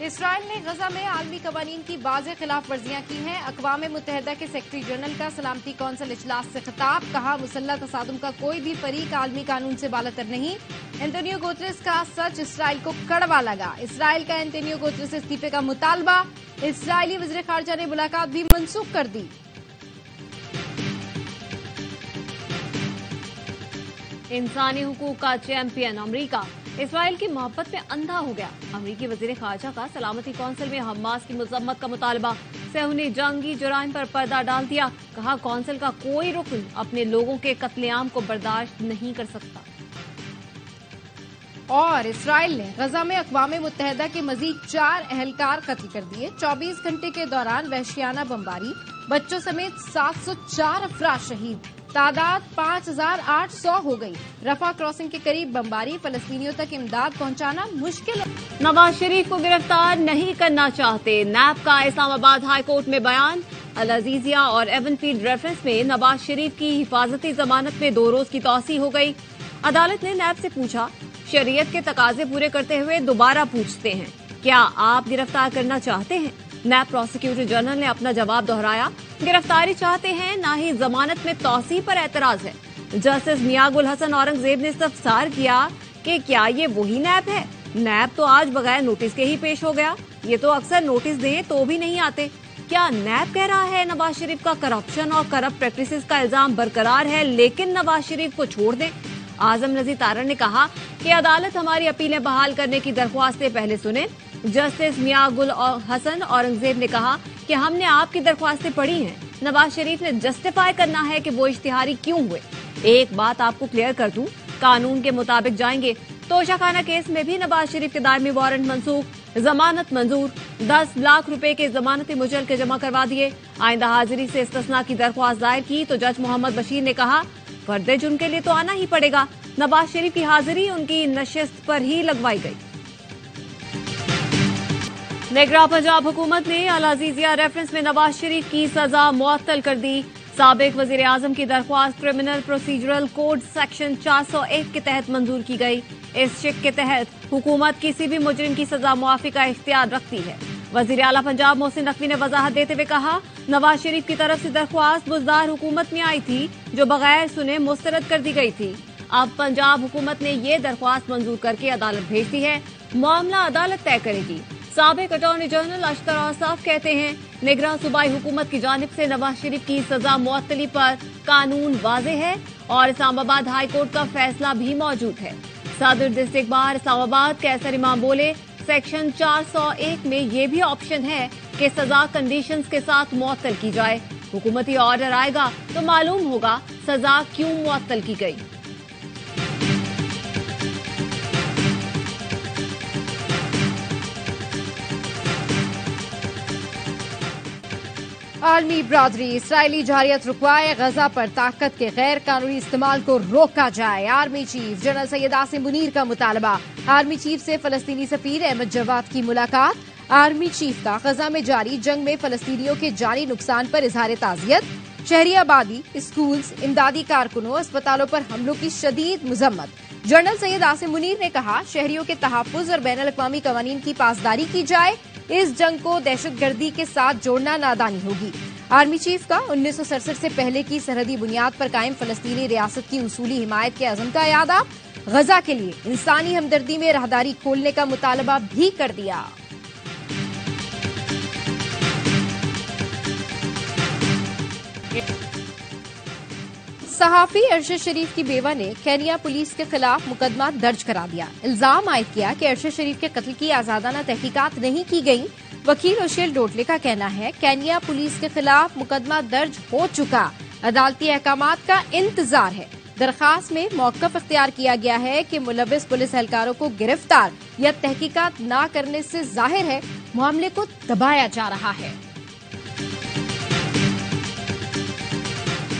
Israel ने गजा में आलमी कवानीन की वाज़ेह खिलाफ वर्जियां की हैं। अक़वाम मुत्तहिदा के सेक्रेटरी जनरल का सलामती कौंसिल इजलास से खिताब, कहा मुसल्लह तसादुम का कोई भी फरीक आलमी कानून से बालातर नहीं। एंटोनियो गुतेरेस का सच इसराइल को कड़वा लगा। इसराइल का एंटोनियो गुतेरेस से इस्तीफे का मुतालबा। इसराइली वज़ीर ख़ारिजा ने मुलाकात भी मनसूख कर दी। इंसानी हुकूक का चैंपियन अमरीका इसराइल की मोहब्बत में अंधा हो गया। अमरीकी वज़ीर ख़ारिजा का सलामती कौंसिल में हमास की मज़म्मत का मुतालबा। सेहूनी जंगी जुराइम पर पर्दा डाल दिया। कहा कौंसिल का कोई रुकन अपने लोगों के कत्लेआम को बर्दाश्त नहीं कर सकता। और इसराइल ने गजा में अक़वाम मुत्तहिदा के मजीद 4 अहलकार कत्ल कर दिए। 24 घंटे के दौरान वहशियाना बमबारी, बच्चों समेत 704 अफराद शहीद, तादाद 5800 हो गई। रफा क्रॉसिंग के करीब बमबारी, फलस्तीनियों तक इमदाद पहुंचाना मुश्किल। नवाज शरीफ को गिरफ्तार नहीं करना चाहते, नैब का इस्लामाबाद हाई कोर्ट में बयान। अल अजीजिया और एवनफील्ड रेफरेंस में नवाज शरीफ की हिफाजती जमानत में 2 रोज की तौसी हो गई। अदालत ने नैब से पूछा, शरीयत के तकाजे पूरे करते हुए दोबारा पूछते हैं, क्या आप गिरफ्तार करना चाहते हैं? नैब प्रोसिक्यूटर जनरल ने अपना जवाब दोहराया, गिरफ्तारी चाहते हैं, ना ही जमानत में तौसी पर एतराज है। जस्टिस मियां गुल हसन औरंगजेब ने इस्तफसार किया कि क्या ये वही नैब है? नैब तो आज बगैर नोटिस के ही पेश हो गया। ये तो अक्सर नोटिस दें तो भी नहीं आते। क्या नैब कह रहा है नवाज शरीफ का करप्शन और करप्ट प्रैक्टिसेस का इल्जाम बरकरार है, लेकिन नवाज शरीफ को छोड़ दें? आजम नजीर तारड़ ने कहा कि अदालत हमारी अपीलें बहाल करने की दरख्वास्तें पहले सुने। जस्टिस मियां गुल हसन औरंगजेब ने कहा कि हमने आपकी दरख्वास्तें पढ़ी हैं। नवाज शरीफ ने जस्टिफाई करना है कि वो इश्तिहारी क्यों हुए। एक बात आपको क्लियर कर दूं, कानून के मुताबिक जाएंगे। तोशाखाना केस में भी नवाज शरीफ के दायमी वारंट मनसूख, जमानत मंजूर। 10 लाख रुपए के जमानती मुचल के जमा करवा दिए। आइंदा हाजिरी से इस्तिस्ना की दरख्वास्त दायर की तो जज मोहम्मद बशीर ने कहा, फर्दे जुर्म के लिए तो आना ही पड़ेगा। नवाज शरीफ की हाजिरी उनकी नशिस्त पर ही लगवाई गई। निगरां पंजाब हुकूमत ने अल अजीजिया रेफरेंस में नवाज शरीफ की सजा मुअत्तल कर दी। साबिक वजीर आजम की दरख्वास्त क्रिमिनल प्रोसीजरल कोड सेक्शन 401 के तहत मंजूर की गई। इस शिक के तहत हुकूमत किसी भी मुजरिम की सजा मुआफी का इख्तियार रखती है। वजीर आला पंजाब मोहसिन नकवी ने वजाहत देते हुए कहा, नवाज शरीफ की तरफ से दरख्वास्त बुजदार हुकूमत में आई थी, जो बगैर सुने मुस्तरद कर दी गई थी। अब पंजाब हुकूमत ने ये दरख्वास्त मंजूर करके अदालत भेज दी है। मामला अदालत तय करेगी। साबिक अटॉर्नी जनरल अशतर औसाफ कहते हैं, निगरां सूबाई हुकूमत की जानिब से नवाज शरीफ की सजा मुअत्तली पर कानून वाज़े है और इस्लामाबाद हाई कोर्ट का फैसला भी मौजूद है। सदर डिस्ट्रिक्ट बार इस्लामाबाद कैसर इमाम बोले, सेक्शन 401 में ये भी ऑप्शन है कि सजा कंडीशंस के साथ मुअत्तल की जाए। हुकूमती ऑर्डर आएगा तो मालूम होगा सजा क्यों मुअत्तल की गई। आलमी बरादरी, इसराइली जारियत रुकवाए, गजा पर ताकत के गैर कानूनी इस्तेमाल को रोका जाए। Army chief general Syed Asim Munir का मुतालबा। आर्मी चीफ से फलस्तीनी सफीर अहमद जवाद की मुलाकात। आर्मी चीफ का गजा में जारी जंग में फलस्तीनियों के जानी नुकसान पर इजहार ताजियत। शहरी आबादी, स्कूल्स, इमदादी कारकुनों, अस्पतालों पर हमलों की शदीद मजम्मत। जनरल सैयद आसिम मुनीर ने कहा, शहरियों के तहफ्फुज और बैनुल अक़वामी कवानीन की पासदारी की जाए। इस जंग को दहशतगर्दी के साथ जोड़ना नादानी होगी। आर्मी चीफ का 1967 से पहले की सरहदी बुनियाद पर कायम फलस्तीनी रियासत की उसूली हिमायत के अज़म का यादा। गजा के लिए इंसानी हमदर्दी में राहदारी खोलने का मुतालबा भी कर दिया। सहाफी अरशद शरीफ की बेवा ने केनिया पुलिस के खिलाफ मुकदमा दर्ज करा दिया। इल्जाम आयद किया कि अरशद शरीफ के कत्ल की आजादाना तहकीकात नहीं की गई। वकील ओशेल डोटले का कहना है, केनिया पुलिस के खिलाफ मुकदमा दर्ज हो चुका, अदालती अहकामात का इंतजार है। दरखास्त में मौक़िफ़ इख्तियार किया गया है कि मुलविस पुलिस एहलकारों को गिरफ्तार या तहकीकात न करने से जाहिर है मामले को दबाया जा रहा है।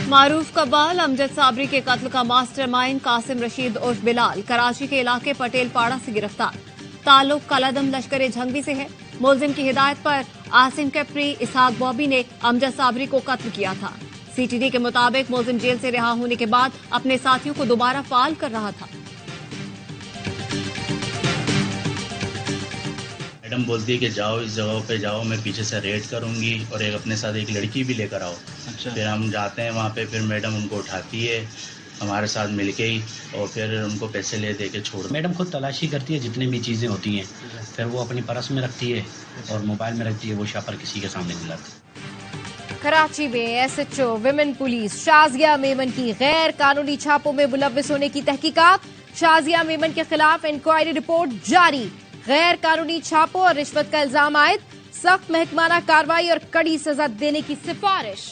मारूफ कब्बाल अमजद साबरी के कत्ल का मास्टरमाइंड कासिम रशीद उर्फ बिलाल कराची के इलाके पटेल पाड़ा से गिरफ्तार। ताल्लुक कलादम लश्कर झंगवी से है। मुलजिम की हिदायत पर आसिम कैप्री इसहाक बॉबी ने अमजद साबरी को कत्ल किया था। सीटीडी के मुताबिक मुलजिम जेल से रिहा होने के बाद अपने साथियों को दोबारा फाल कर रहा था। मैडम बोलती है कि जाओ इस जगह पे जाओ, मैं पीछे से रेड करूंगी और एक अपने साथ एक लड़की भी लेकर आओ। अच्छा। फिर हम जाते हैं वहाँ पे, फिर मैडम उनको उठाती है हमारे साथ मिलके ही और फिर उनको पैसे ले दे के छोड़। मैडम खुद तलाशी करती है जितनी भी चीज़ें होती हैं, फिर वो अपनी पर्स में रखती है और मोबाइल में रखती है, वो शापर किसी के सामने नहीं लाती। कराची में SHO women police Shazia Memon की गैर कानूनी छापों में मुलव्विस होने की तहकीकात। शाजिया मेमन के खिलाफ इंक्वायरी रिपोर्ट जारी। गैर कानूनी छापों और रिश्वत का इल्जाम आयद, सख्त महकमाना कार्रवाई और कड़ी सजा देने की सिफारिश।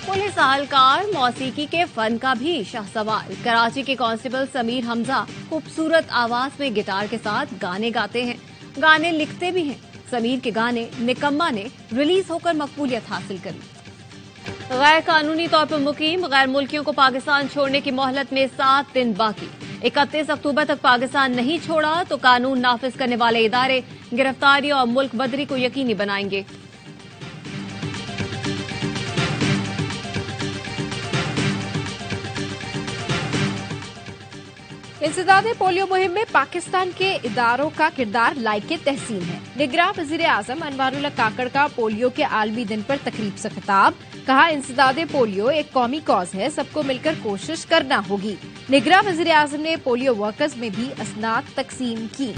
पुलिस अहलकार मौसीकी के फन का भी शाहसवार। कराची के कांस्टेबल समीर हमजा खूबसूरत आवाज में गिटार के साथ गाने गाते हैं, गाने लिखते भी हैं। समीर के गाने निकम्मा ने रिलीज होकर मकबूलियत हासिल करी। गैर कानूनी तौर पर मुकीम गैर मुल्कियों को पाकिस्तान छोड़ने की मोहलत में 7 दिन बाकी। 31 अक्टूबर तक पाकिस्तान नहीं छोड़ा तो कानून नाफिज करने वाले इदारे गिरफ्तारी और मुल्क बदरी को यकीनी बनाएंगे। इंसदादे पोलियो मुहिम में पाकिस्तान के इदारों का किरदार लायके तहसीन है। निगरान वजीर आजम अनवारुल्लाह काकड़ का पोलियो के आलमी दिन पर तकरीब से खिताब। कहा, इंसदादे पोलियो एक कौमी कॉज है, सबको मिलकर कोशिश करना होगी। निगरान वजीर आजम ने पोलियो वर्कर्स में भी असनाद तकसीम की।